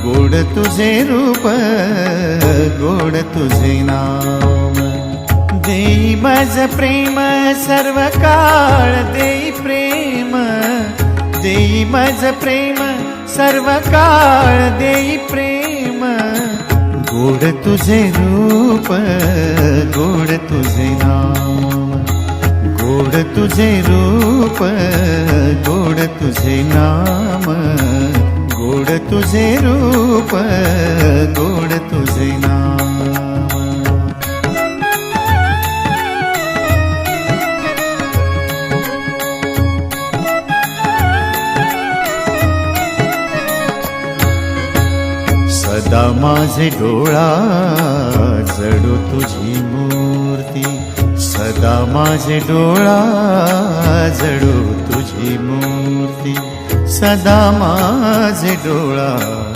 गोड तुझे रूप, गोड तुझे नाम. देई मज प्रेम सर्व काळ, देई प्रेम, देई मज प्रेम सर्व काळ, देई प्रेम. गोड तुझे रूप, गोड तुझे नाम. गोड तुझे रूप, गोड तुझे नाम. गोड तुझे रूप, गोड तुझे नाम. सदा माझे डोळा जडो तुझी मूर्ती, सदा माझे डोळा जडो तुझी मूर्ती, सदा माझे डोळा